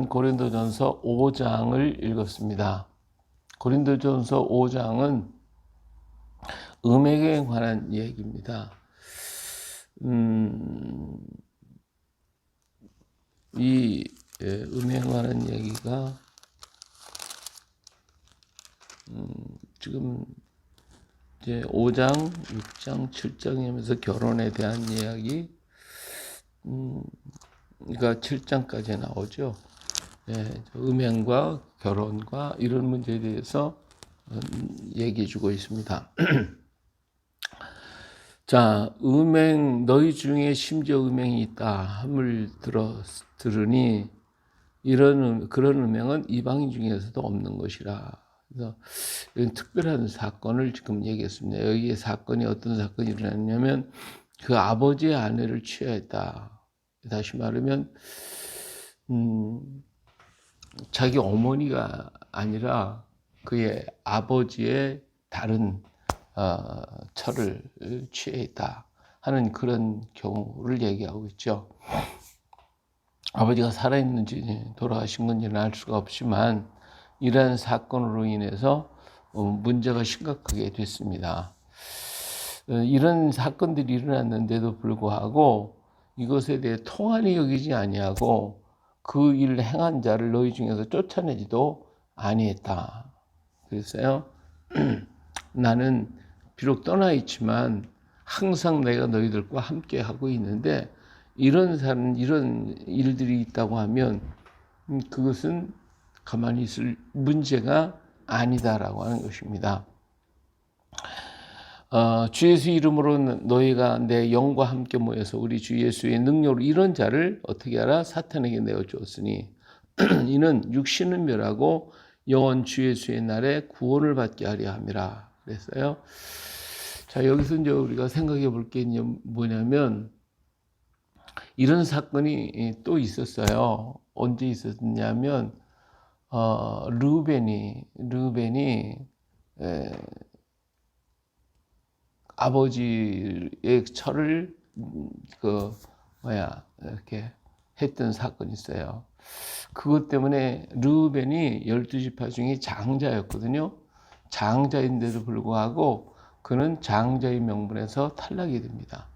고린도전서 5장을 읽었습니다. 고린도전서 5장은 음행에 관한 이야기입니다. 이 음행에 관한 이야기가 지금 이제 5장, 6장, 7장이면서 결혼에 대한 이야기, 그러니까 7장까지 나오죠. 음행과 결혼과 이런 문제에 대해서 얘기해 주고 있습니다. 자, 음행, 너희 중에 심지어 음행이 있다 함을 들으니 그런 음행은 이방인 중에서도 없는 것이라. 그래서 이런 특별한 사건을 지금 얘기했습니다. 여기에 사건이 어떤 사건이 일어났냐면 그 아버지의 아내를 취하였다. 다시 말하면 자기 어머니가 아니라 그의 아버지의 다른 처를 취했다 하는 그런 경우를 얘기하고 있죠. 아버지가 살아있는지 돌아가신 건지는 알 수가 없지만 이러한 사건으로 인해서 문제가 심각하게 됐습니다. 이런 사건들이 일어났는데도 불구하고 이것에 대해 통한이 여기지 아니하고 그 일을 행한 자를 너희 중에서 쫓아내지도 아니했다. 그랬어요. 나는 비록 떠나 있지만 항상 내가 너희들과 함께 하고 있는데 이런 일들이 있다고 하면 그것은 가만히 있을 문제가 아니다라고 하는 것입니다. 주 예수 이름으로 너희가 내 영과 함께 모여서 우리 주 예수의 능력으로 이런 자를 어떻게 하라? 사탄에게 내어주었으니 이는 육신을 멸하고 영원 주 예수의 날에 구원을 받게 하려 함이라 그랬어요. 자, 여기서 이제 우리가 생각해 볼 게 뭐냐면 이런 사건이 또 있었어요. 언제 있었냐면 르우벤이 아버지의 처를 이렇게 했던 사건이 있어요. 그것 때문에 르우벤이 12지파 중에 장자였거든요. 장자인데도 불구하고 그는 장자의 명분에서 탈락이 됩니다.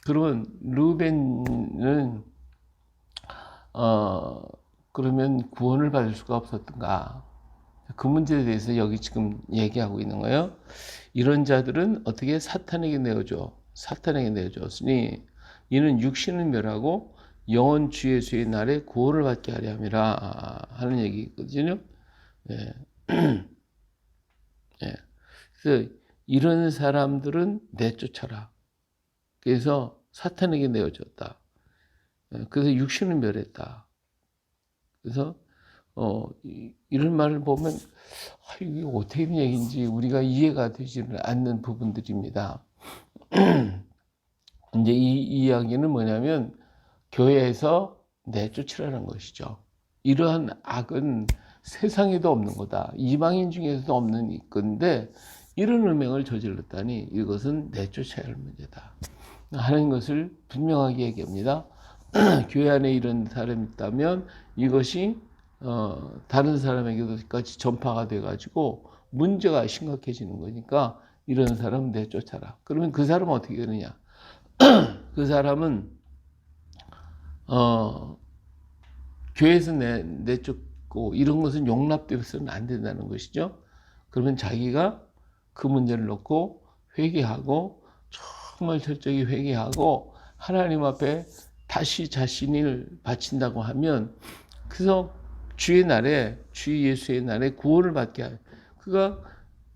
그러면 르우벤은 그러면 구원을 받을 수가 없었던가? 그 문제에 대해서 여기 지금 얘기하고 있는 거예요. 이런 자들은 어떻게 사탄에게 내어줬으니 이는 육신을 멸하고 영원 주 예수의 날에 구원을 받게 하려 함이라 하는 얘기거든요. 그래서 이런 사람들은 내쫓아라. 그래서 사탄에게 내어줬다. 그래서 육신을 멸했다. 그래서 이런 말을 보면 이게 어떻게 된 얘기인지 우리가 이해가 되지는 않는 부분들입니다. 이제 이 이야기는 뭐냐면 교회에서 내쫓으라는 것이죠. 이러한 악은 세상에도 없는 거다. 이방인 중에서도 없는 건데 이런 음행을 저질렀다니 이것은 내쫓아야 할 문제다 하는 것을 분명하게 얘기합니다. 교회 안에 이런 사람이 있다면 이것이 다른 사람에게도까지 전파가 돼가지고 문제가 심각해지는 거니까 이런 사람 내쫓아라. 그러면 그 사람은 어떻게 되느냐? 그 사람은 교회에서 내쫓고 이런 것은 용납되어서는 안 된다는 것이죠. 그러면 자기가 그 문제를 놓고 회개하고 정말 철저히 회개하고 하나님 앞에 다시 자신을 바친다고 하면 그래서 주의 날에 주 예수의 날에 구원을 받게 그가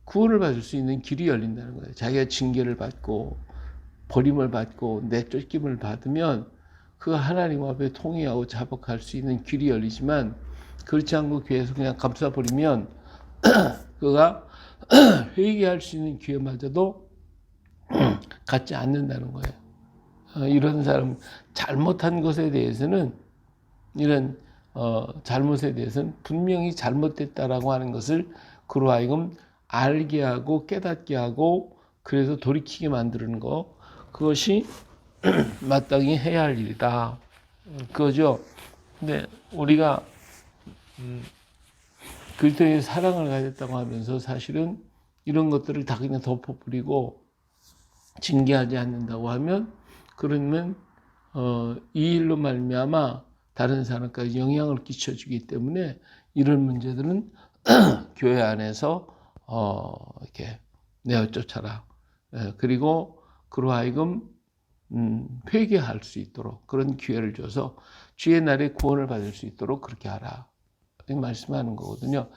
구원을 받을 수 있는 길이 열린다는 거예요. 자기가 징계를 받고 버림을 받고 내쫓김을 받으면 그가 하나님 앞에 통회하고 자복할 수 있는 길이 열리지만 그렇지 않고 교회에서 그냥 감싸버리면 그가 회개할 수 있는 기회마저도 갖지 않는다는 거예요. 이런 사람 잘못한 것에 대해서는 이런 잘못에 대해서는 분명히 잘못됐다라고 하는 것을 그로 하여금 알게 하고 깨닫게 하고 그래서 돌이키게 만드는 거 그것이 마땅히 해야 할 일이다. 그거죠. 근데 우리가 그리스도의 사랑을 가졌다고 하면서 사실은 이런 것들을 다 그냥 덮어버리고 징계하지 않는다고 하면, 그러면 이 일로 말미암아 다른 사람까지 영향을 끼쳐주기 때문에 이런 문제들은 교회 안에서 이렇게 내어쫓아라. 그리고 그로 하여금 회개할 수 있도록 그런 기회를 줘서 주의 날에 구원을 받을 수 있도록 그렇게 하라. 말씀하는 거거든요.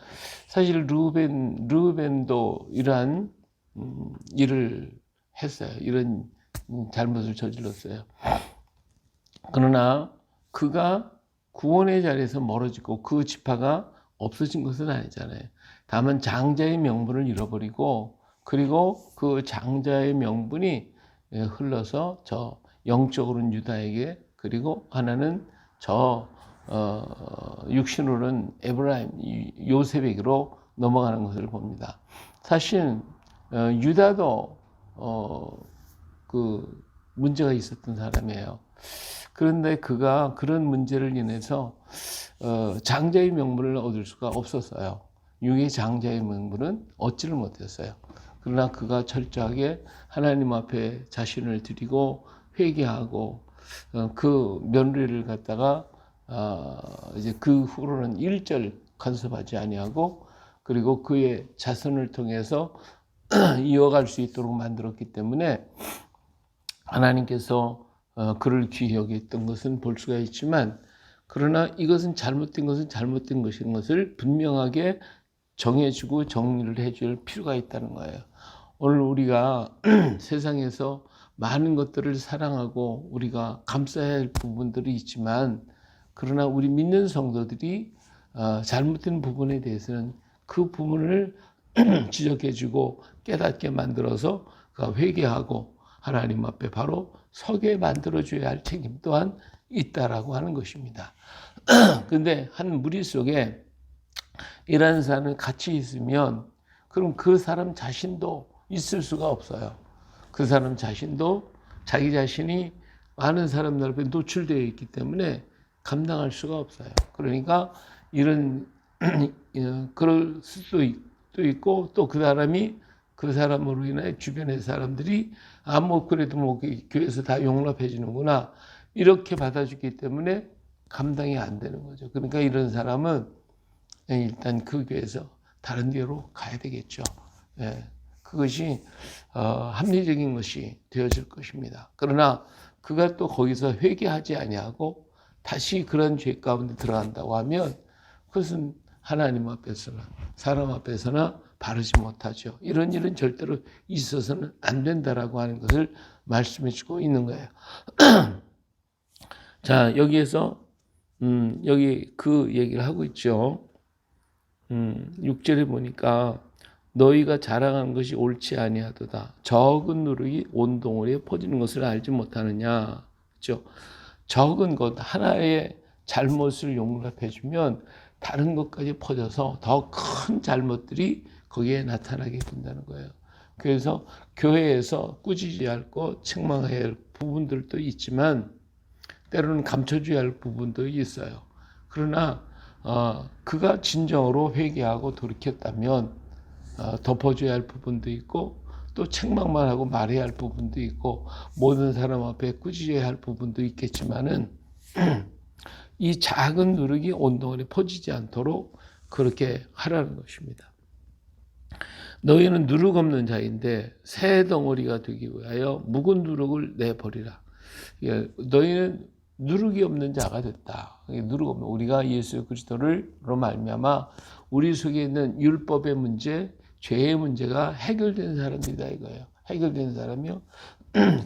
사실 르우벤도 이러한 일을 했어요. 이런 잘못을 저질렀어요. 그러나 그가 구원의 자리에서 멀어지고 그 지파가 없어진 것은 아니잖아요. 다만 장자의 명분을 잃어버리고, 그리고 그 장자의 명분이 흘러서 저 영적으로는 유다에게, 그리고 하나는 저 육신으로는 에브라임 요셉에게로 넘어가는 것을 봅니다. 사실 유다도 그 문제가 있었던 사람이에요. 그런데 그가 그런 문제를 인해서 장자의 명분을 얻을 수가 없었어요. 육의 장자의 명분은 얻지를 못했어요. 그러나 그가 철저하게 하나님 앞에 자신을 드리고 회개하고 그 며느리를 갖다가 이제 그 후로는 일절 간섭하지 아니하고, 그리고 그의 자손을 통해서 이어갈 수 있도록 만들었기 때문에 하나님께서 그를 귀히 여겼던 것은 볼 수가 있지만, 그러나 이것은 잘못된 것은 잘못된 것인 것을 분명하게 정해주고 정리를 해줄 필요가 있다는 거예요. 오늘 우리가 세상에서 많은 것들을 사랑하고 우리가 감싸야 할 부분들이 있지만, 그러나 우리 믿는 성도들이 잘못된 부분에 대해서는 그 부분을 지적해주고 깨닫게 만들어서 그가 회개하고 하나님 앞에 바로 서게 만들어줘야 할 책임 또한 있다라고 하는 것입니다. 근데 한 무리 속에 이런 사람이 같이 있으면 그럼 그 사람 자신도 있을 수가 없어요. 그 사람 자신도 자기 자신이 많은 사람들 앞에 노출되어 있기 때문에 감당할 수가 없어요. 그러니까 이런 그럴 수도 있고, 또 그 사람이 그 사람으로 인해 주변의 사람들이 뭐 그래도 뭐 교회에서 다 용납해 주는구나 이렇게 받아주기 때문에 감당이 안 되는 거죠. 그러니까 이런 사람은 일단 그 교회에서 다른 데로 가야 되겠죠. 그것이 합리적인 것이 되어질 것입니다. 그러나 그가 또 거기서 회개하지 아니하고 다시 그런 죄 가운데 들어간다고 하면 그것은 하나님 앞에서나 사람 앞에서나 바르지 못하죠. 이런 일은 절대로 있어서는 안 된다라고 하는 것을 말씀해 주고 있는 거예요. 자, 여기에서 여기 그 얘기를 하고 있죠. 6절에 보니까 너희가 자랑하는 것이 옳지 아니하도다. 적은 누룩이 온 동네에 퍼지는 것을 알지 못하느냐. 그렇죠? 적은 것 하나의 잘못을 용납해 주면 다른 것까지 퍼져서 더 큰 잘못들이 거기에 나타나게 된다는 거예요. 그래서 교회에서 꾸짖어야 할 것, 책망해야 할 부분들도 있지만 때로는 감춰줘야 할 부분도 있어요. 그러나 그가 진정으로 회개하고 돌이켰다면 덮어줘야 할 부분도 있고, 또 책망만 하고 말해야 할 부분도 있고, 모든 사람 앞에 꾸짖어야 할 부분도 있겠지만은 이 작은 누룩이 온 동안에 퍼지지 않도록 그렇게 하라는 것입니다. 너희는 누룩 없는 자인데 새 덩어리가 되기 위하여 묵은 누룩을 내버리라. 너희는 누룩이 없는 자가 됐다. 누룩 없는, 우리가 예수 그리스도로 말미암아 우리 속에 있는 율법의 문제, 죄의 문제가 해결된 사람이다 이거예요. 해결된 사람이요.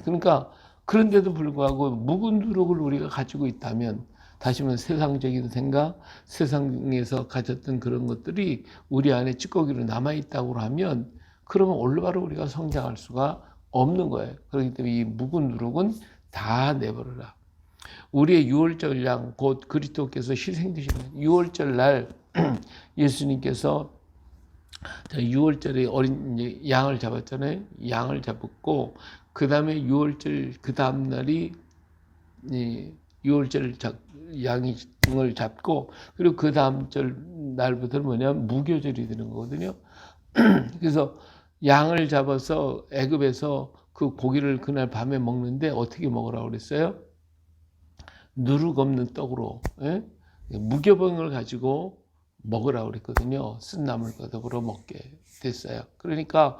그러니까 그런데도 불구하고 묵은 누룩을 우리가 가지고 있다면, 다시 말해 세상적인 생각, 세상에서 가졌던 그런 것들이 우리 안에 찌꺼기로 남아있다고 하면 그러면 올바로 우리가 성장할 수가 없는 거예요. 그렇기 때문에 이 묵은 누룩은 다 내버려라. 우리의 유월절 양, 곧 그리스도께서 희생되시는 유월절 날 예수님께서 유월절에 어린 양을 잡았잖아요. 양을 잡았고 그 다음에 유월절 그 다음 날이 유월절 양을 잡고 그리고 그 다음 절 날부터는 뭐냐면 무교절이 되는 거거든요. 그래서 양을 잡아서 애굽에서 그 고기를 그날 밤에 먹는데 어떻게 먹으라고 그랬어요? 누룩 없는 떡으로, 예? 무교병을 가지고 먹으라고 그랬거든요. 쓴나물과 더불어 먹게 됐어요. 그러니까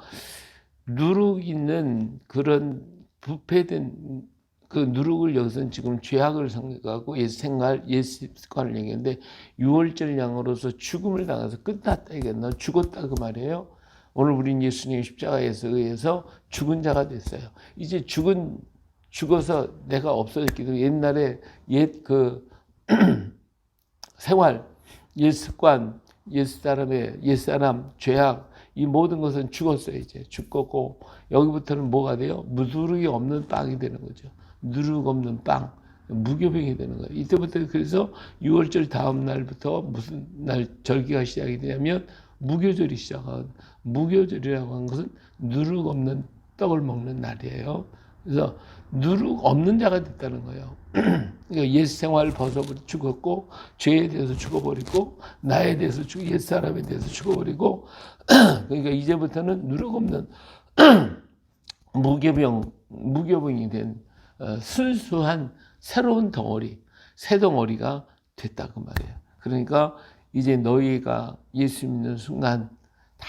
누룩 있는 그런 부패된 그 누룩을 여기서는 지금 죄악을 생각하고 옛 생활, 옛 습관을 얘기하는데 유월절 양으로서 죽음을 당해서 끝났다 이게 너 죽었다 그 말이에요. 오늘 우린 예수님 십자가에서 의해서 죽은 자가 됐어요. 이제 죽어서 내가 없어졌기 때문에 옛날에 옛 그 생활, 옛 습관, 옛 사람, 죄악 이 모든 것은 죽었어요. 이제 죽었고 여기부터는 뭐가 돼요? 누룩이 없는 빵이 되는 거죠. 누룩 없는 빵, 무교병이 되는 거예요. 이때부터 그래서 6월절 다음 날부터 무슨 날 절기가 시작이 되냐면 무교절이 시작한 무교절이라고 하는 것은 누룩 없는 떡을 먹는 날이에요. 그래서 누룩 없는 자가 됐다는 거예요. 그러니까 옛 생활을 벗어버리고 죽었고 죄에 대해서 죽어버리고 나에 대해서 옛 사람에 대해서 죽어버리고 그러니까 이제부터는 누룩 없는 무교병이 된 순수한 새로운 덩어리, 새 덩어리가 됐다 그 말이에요. 그러니까 이제 너희가 예수 믿는 순간 다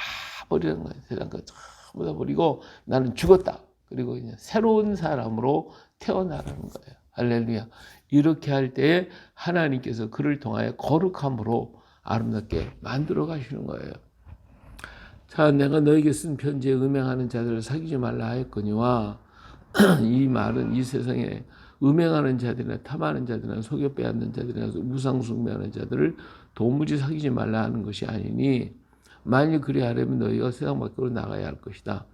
버리는 거예요. 세상 거 전부 다 버리고 나는 죽었다. 그리고 이제 새로운 사람으로 태어나라는 거예요. 할렐루야. 이렇게 할 때에 하나님께서 그를 통하여 거룩함으로 아름답게 만들어 가시는 거예요. 자, 내가 너에게 쓴 편지에 음행하는 자들을 사귀지 말라 하였거니와 이 말은 이 세상에 음행하는 자들이나 탐하는 자들이나 속여 빼앗는 자들이나 우상 숭배하는 자들을 도무지 사귀지 말라 하는 것이 아니니 만일 그리하려면 너희가 세상 밖으로 나가야 할 것이다.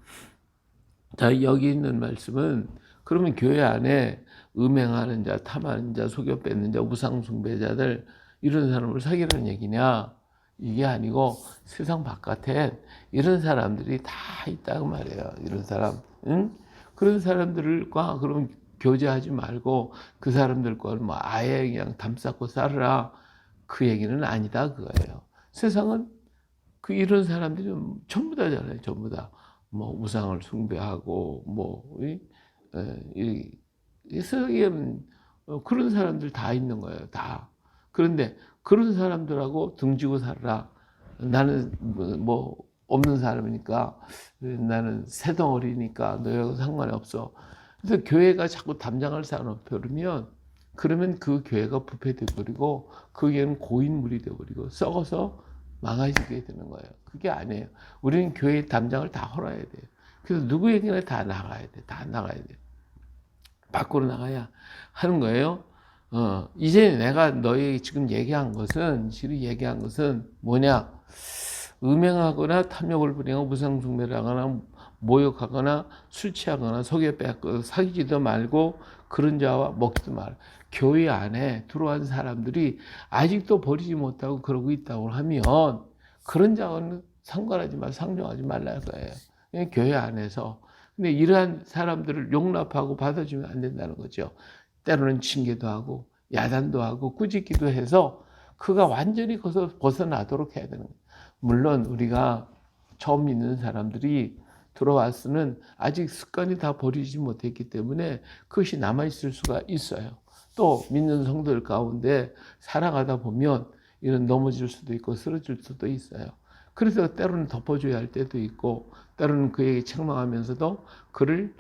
자, 여기 있는 말씀은 그러면 교회 안에 음행하는 자, 탐하는 자, 속여 뺏는 자, 우상 숭배자들 이런 사람을 사귀라는 얘기냐? 이게 아니고 세상 바깥에 이런 사람들이 다 있다고 말이에요. 이런 사람, 응? 그런 사람들과 그럼 교제하지 말고 그 사람들과 뭐 아예 그냥 담쌓고 살으라 그 얘기는 아니다 그거예요. 세상은 그 이런 사람들이 전부 다잖아요. 전부 다 뭐 우상을 숭배하고 뭐 이 세상에는 그런 사람들 다 있는 거예요. 다. 그런데 그런 사람들하고 등지고 살아라. 나는 뭐 없는 사람이니까 나는 새덩어리니까 너하고 상관이 없어. 그래서 교회가 자꾸 담장을 쌓아놓으면 그러면 그 교회가 부패돼 버리고 그 교회는 고인물이 돼 버리고 썩어서 망가지게 되는 거예요. 그게 아니에요. 우리는 교회의 담장을 다 헐어야 돼요. 그래서 누구에게나 다 나가야 돼. 다 나가야 돼. 밖으로 나가야 하는 거예요. 이제 내가 너희 지금 얘기한 것은 뭐냐? 음행하거나 탐욕을 부리거나 무상 숭배를 하거나 모욕하거나 술 취하거나 속여 빼앗고 사귀지도 말고 그런 자와 먹지도 말. 교회 안에 들어온 사람들이 아직도 버리지 못하고 그러고 있다고 하면 그런 자와는 상관하지 말, 상종하지 말라는 거예요. 교회 안에서. 근데 이러한 사람들을 용납하고 받아주면 안 된다는 거죠. 때로는 징계도 하고 야단도 하고 꾸짖기도 해서 그가 완전히 거기서 벗어나도록 해야 되는 거예요. 물론 우리가 처음 믿는 사람들이 들어왔으면 아직 습관이 다 버리지 못했기 때문에 그것이 남아있을 수가 있어요. 또 믿는 성도들 가운데 살아가다 보면 이런 넘어질 수도 있고 쓰러질 수도 있어요. 그래서 때로는 덮어줘야 할 때도 있고 때로는 그에게 책망하면서도 그를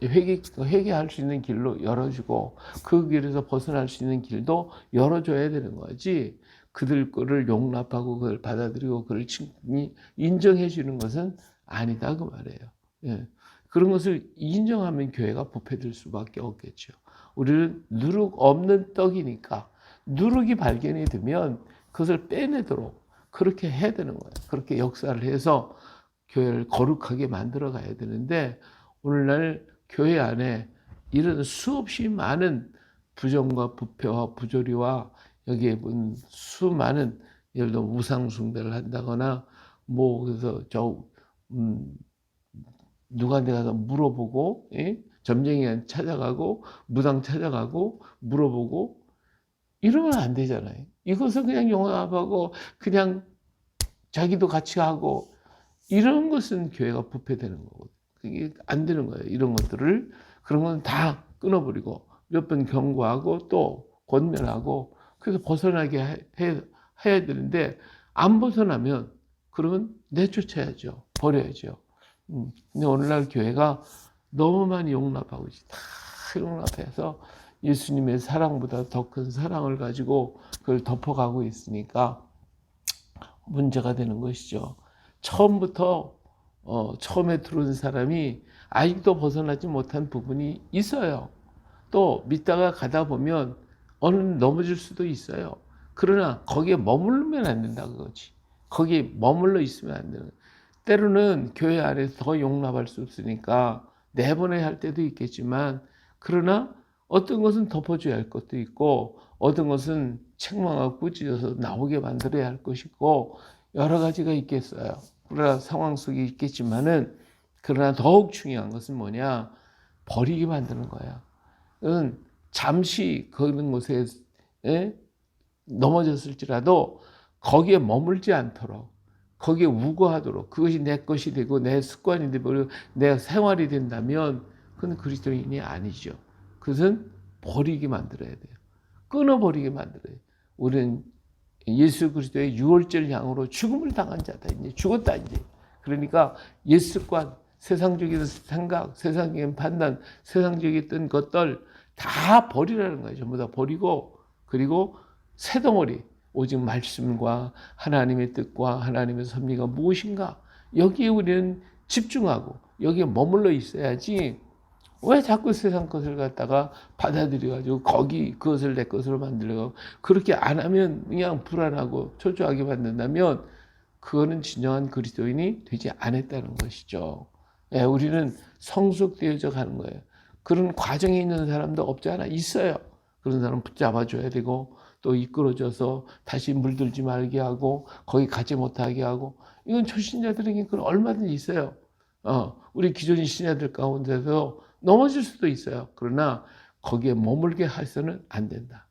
회개할 수 있는 길로 열어주고 그 길에서 벗어날 수 있는 길도 열어줘야 되는 거지. 그들 거를 용납하고 그걸 받아들이고 그를 인정해 주는 것은 아니다 그 말이에요. 예. 그런 것을 인정하면 교회가 부패될 수밖에 없겠죠. 우리는 누룩 없는 떡이니까 누룩이 발견이 되면 그것을 빼내도록 그렇게 해야 되는 거예요. 그렇게 역사를 해서 교회를 거룩하게 만들어 가야 되는데 오늘날 교회 안에 이런 수없이 많은 부정과 부패와 부조리와 여기에 수많은 예를 들어 우상 숭배를 한다거나 뭐 그래서 누구한테 가서 물어보고 점쟁이 찾아가고 무당 찾아가고 물어보고 이러면 안 되잖아요. 이것을 그냥 용납하고 그냥 자기도 같이 하고 이런 것은 교회가 부패되는 거거든요. 그게 안 되는 거예요. 이런 것들을 그런 건 다 끊어버리고 몇 번 경고하고 또 권면하고 그래서 벗어나게 해야 되는데 안 벗어나면 그러면 내쫓아야죠. 버려야죠. 근데 오늘날 교회가 너무 많이 용납하고 있지. 다 용납해서 예수님의 사랑보다 더 큰 사랑을 가지고 그걸 덮어가고 있으니까 문제가 되는 것이죠. 처음부터 처음에 들어온 사람이 아직도 벗어나지 못한 부분이 있어요. 또 믿다가 가다 보면 어느 넘어질 수도 있어요. 그러나 거기에 머물면 안 된다 그거지. 거기에 머물러 있으면 안 되는. 때로는 교회 안에서 더 용납할 수 없으니까 내보내야 할 때도 있겠지만 그러나 어떤 것은 덮어줘야 할 것도 있고 어떤 것은 책망하고 꾸짖어서 나오게 만들어야 할 것이고 여러 가지가 있겠어요. 그러나 상황 속에 있겠지만은 그러나 더욱 중요한 것은 뭐냐? 버리게 만드는 거야. 잠시 그런 곳에 넘어졌을지라도 거기에 머물지 않도록 거기에 우거하도록 그것이 내 것이 되고 내 습관이 되고 내 생활이 된다면 그건 그리스도인이 아니죠. 그것은 버리게 만들어야 돼요. 끊어버리게 만들어야 돼요. 우리는 예수 그리스도의 유월절 향으로 죽음을 당한 자다. 이제 죽었다 이제. 그러니까 옛 습관, 세상적인 생각, 세상적인 판단, 세상적인 것들 다 버리라는 거예요. 전부 다 버리고 그리고 새 덩어리 오직 말씀과 하나님의 뜻과 하나님의 섭리가 무엇인가 여기에 우리는 집중하고 여기에 머물러 있어야지 왜 자꾸 세상 것을 갖다가 받아들여가지고 거기 그것을 내 것으로 만들려고 그렇게 안 하면 그냥 불안하고 초조하게 만든다면 그거는 진정한 그리스도인이 되지 않았다는 것이죠. 예, 우리는 성숙되어져 가는 거예요. 그런 과정에 있는 사람도 없지 않아 있어요. 그런 사람 붙잡아줘야 되고 또 이끌어줘서 다시 물들지 말게 하고 거기 가지 못하게 하고 이건 초신자들에게 그건 얼마든지 있어요. 우리 기존 신자들 가운데서 넘어질 수도 있어요. 그러나 거기에 머물게 해서는 안 된다.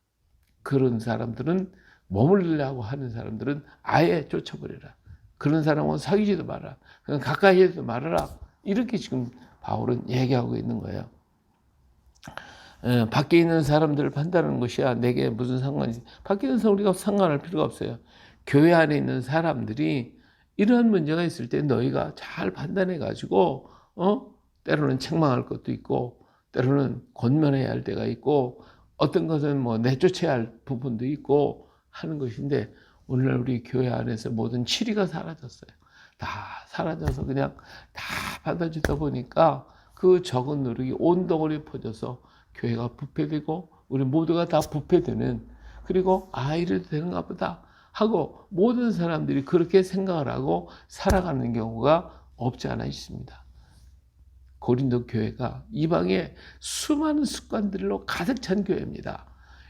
그런 사람들은 머물려고 하는 사람들은 아예 쫓아버려라. 그런 사람은 사귀지도 마라. 그냥 가까이 해도 말아라. 이렇게 지금 바울은 얘기하고 있는 거예요. 밖에 있는 사람들을 판단하는 것이야 내게 무슨 상관이 밖에 있는 사람 우리가 상관할 필요가 없어요. 교회 안에 있는 사람들이 이런 문제가 있을 때 너희가 잘 판단해 가지고 때로는 책망할 것도 있고 때로는 권면해야 할 때가 있고 어떤 것은 뭐 내쫓아야 할 부분도 있고 하는 것인데 오늘날 우리 교회 안에서 모든 치리가 사라졌어요. 다 사라져서 그냥 다 받아주다 보니까 그 적은 노력이 온 덩어리에 퍼져서 교회가 부패되고 우리 모두가 다 부패되는 그리고 이래도 되는가 보다 하고 모든 사람들이 그렇게 생각을 하고 살아가는 경우가 없지 않아 있습니다. 고린도 교회가 이방의 수많은 습관들로 가득 찬 교회입니다.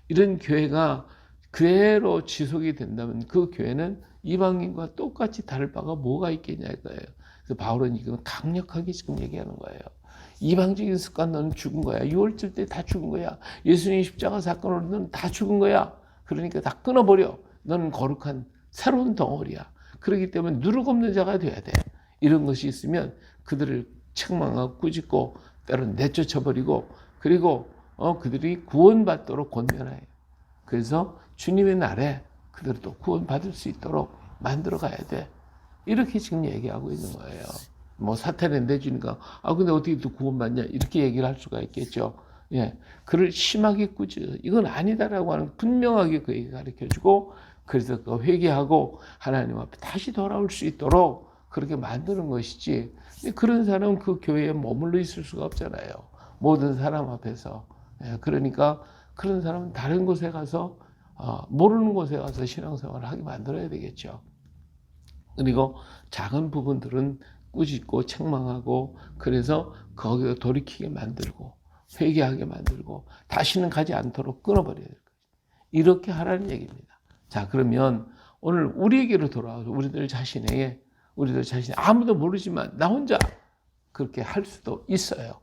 이런 교회가 그대로 지속이 된다면 그 교회는 이방인과 똑같이 다를 바가 뭐가 있겠냐 이거예요. 그래서 바울은 이건 강력하게 지금 얘기하는 거예요. 이방적인 습관 너는 죽은 거야. 유월절 때 다 죽은 거야. 예수님 십자가 사건으로 너는 다 죽은 거야. 그러니까 다 끊어버려. 너는 거룩한 새로운 덩어리야. 그렇기 때문에 누룩 없는 자가 돼야 돼. 이런 것이 있으면 그들을 책망하고 꾸짖고 때로는 내쫓아버리고 그리고 그들이 구원받도록 권면해요. 그래서 주님의 날에 그들도 구원받을 수 있도록 만들어 가야 돼. 이렇게 지금 얘기하고 있는 거예요. 뭐 사탄에 내주니까 근데 어떻게 또 구원받냐 이렇게 얘기를 할 수가 있겠죠. 예, 그를 심하게 꾸짖어 이건 아니다라고 하는 분명하게 그 얘기 가르쳐주고 그래서 그 회개하고 하나님 앞에 다시 돌아올 수 있도록 그렇게 만드는 것이지. 근데 그런 사람은 그 교회에 머물러 있을 수가 없잖아요. 모든 사람 앞에서. 예, 그러니까 그런 사람은 다른 곳에 가서 모르는 곳에 가서 신앙생활을 하게 만들어야 되겠죠. 그리고 작은 부분들은 꾸짖고 책망하고 그래서 거기에 돌이키게 만들고 회개하게 만들고 다시는 가지 않도록 끊어버려야 될 거예요. 이렇게 하라는 얘기입니다. 자, 그러면 오늘 우리에게로 돌아와서 우리들 자신이 아무도 모르지만 나 혼자 그렇게 할 수도 있어요.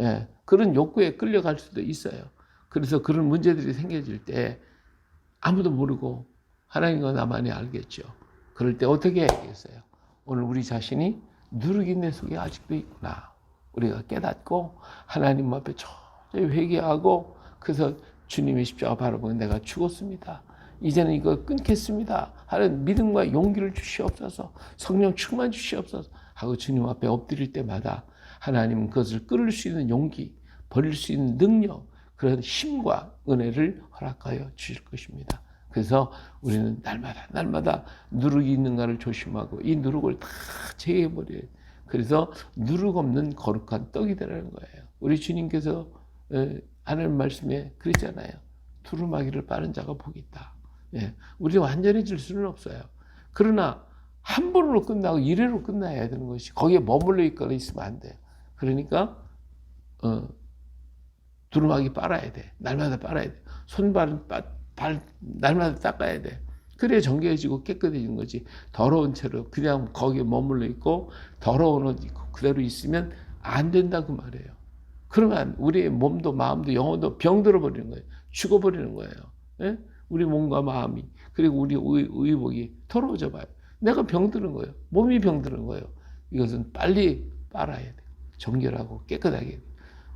예, 그런 욕구에 끌려갈 수도 있어요. 그래서 그런 문제들이 생겨질 때 아무도 모르고 하나님과 나만이 알겠죠. 그럴 때 어떻게 해야겠어요? 오늘 우리 자신이 누룩이 내 속에 아직도 있구나. 우리가 깨닫고 하나님 앞에 철저히 회개하고, 그래서 주님의 십자가 바라보고 내가 죽었습니다, 이제는 이거 끊겠습니다 하는 믿음과 용기를 주시옵소서, 성령 충만 주시옵소서 하고 주님 앞에 엎드릴 때마다 하나님은 그것을 끊을 수 있는 용기, 버릴 수 있는 능력, 그런 힘과 은혜를 허락하여 주실 것입니다. 그래서 우리는 날마다 누룩이 있는가를 조심하고 이 누룩을 다 제거해버려요. 그래서 누룩 없는 거룩한 떡이 되라는 거예요. 우리 주님께서 하나님 말씀에 그랬잖아요. 두루마기를 빠른 자가 복이 있다. 예, 우리 완전해질 수는 없어요. 그러나 한 번으로 끝나고 이래로 끝나야 되는 것이, 거기에 머물러 있거나 있으면 안 돼요. 그러니까 두루마기 빨아야 돼. 날마다 빨아야 돼. 손발은 날마다 닦아야 돼. 그래야 정결해지고 깨끗해지는 거지. 더러운 채로 그냥 거기에 머물러 있고 더러운 옷 입고 그대로 있으면 안 된다 그 말이에요. 그러면 우리의 몸도 마음도 영혼도 병들어 버리는 거예요. 죽어버리는 거예요. 예? 우리 몸과 마음이, 그리고 우리 의복이 더러워져 봐요. 내가 병드는 거예요. 몸이 병드는 거예요. 이것은 빨리 빨아야 돼요. 정결하고 깨끗하게 돼요.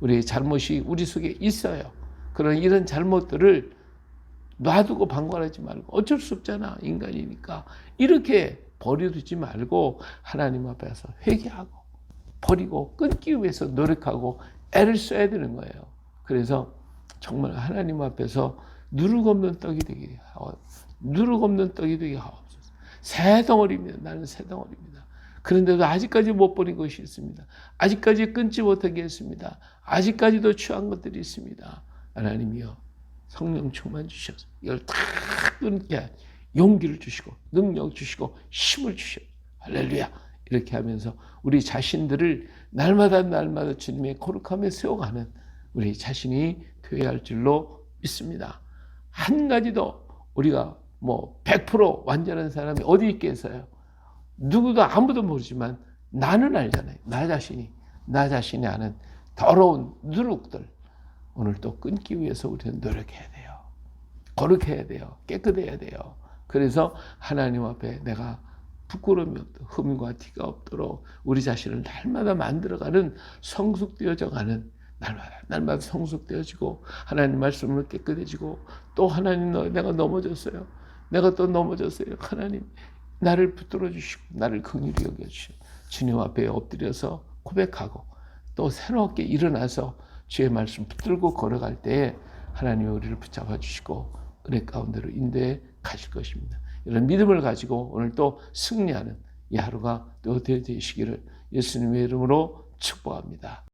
우리의 잘못이 우리 속에 있어요. 그런 이런 잘못들을 놔두고 방관하지 말고, 어쩔 수 없잖아, 인간이니까. 이렇게 버려두지 말고 하나님 앞에서 회개하고 버리고 끊기 위해서 노력하고 애를 써야 되는 거예요. 그래서 정말 하나님 앞에서 누룩 없는 떡이 되게 하옵소서. 새 덩어리입니다. 나는 새 덩어리입니다. 그런데도 아직까지 못 버린 것이 있습니다. 아직까지 끊지 못하게 했습니다. 아직까지도 취한 것들이 있습니다. 하나님이여, 성령 충만 주셔서 이걸 다 끊게 용기를 주시고 능력 주시고 힘을 주시고, 할렐루야. 이렇게 하면서 우리 자신들을 날마다 주님의 거룩함에 세워가는 우리 자신이 되어야 할 줄로 믿습니다. 한 가지도 우리가 100% 완전한 사람이 어디 있겠어요? 누구도 아무도 모르지만 나는 알잖아요. 나 자신이 아는 더러운 누룩들, 오늘 또 끊기 위해서 우리는 노력해야 돼요. 거룩해야 돼요. 깨끗해야 돼요. 그래서 하나님 앞에 내가 부끄러움이 없도록, 흠과 티가 없도록 우리 자신을 날마다 만들어가는, 성숙되어져가는, 날마다 성숙되어지고 하나님 말씀으로 깨끗해지고, 또 하나님 내가 넘어졌어요. 내가 또 넘어졌어요. 하나님 나를 붙들어 주시고 나를 긍휼히 여겨주시고 주님 앞에 엎드려서 고백하고 또 새롭게 일어나서 주의 말씀 붙들고 걸어갈 때에 하나님이 우리를 붙잡아 주시고 은혜 가운데로 인도해 가실 것입니다. 이런 믿음을 가지고 오늘 또 승리하는 이 하루가 또 되시기를 예수님의 이름으로 축복합니다.